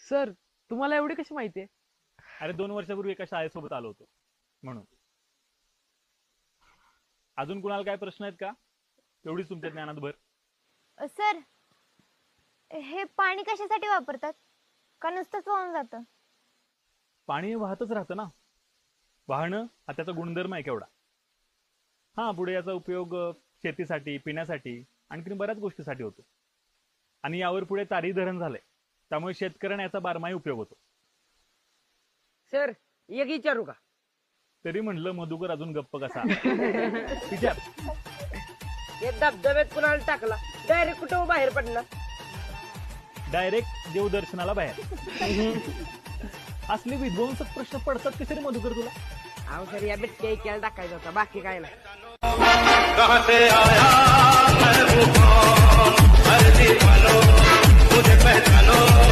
Sir तुम्हाला एवढी कशी माहिती आहे? अरे 2 वर्षापूर्वी एका शाळेसोबत आलो होतो म्हणून. अजून कुणाला काय प्रश्न आहेत का? एवढीच तुमच्या ज्ञानात भर. सर हे पाणी कशासाठी वापरतात? का नुसतंच वाहून जातं? पाणी वाहतच राहतं ना. वाहणं हा त्याचा गुणधर्म आहे केवढा. हा पुढे याचा उपयोग शेतीसाठी, पिण्यासाठी, आणखी बऱ्याच गोष्टीसाठी होतो. आणि यावर पुढे तारी धरण झालंय, त्यामुळे शेतकऱ्यांना याचा बारमाही उपयोग होतो. सर एक विचारू का? तरी म्हणलं मधुकर अजून गप्प कसा. विचार. हे धबधब्यात कुणाला टाकला डायरेक्ट कुठं बाहेर पडणार? डायरेक्ट देवदर्शनाला बाहेर. असले विध्वंसक प्रश्न पडतात कसे रे मधुकर तुला? अहो सर या बिटक्या इक्याला टाकायचा होता, बाकी काय नाही. कहां से आया मैं वो कौन, हर दीवानो मुझे पहचानो.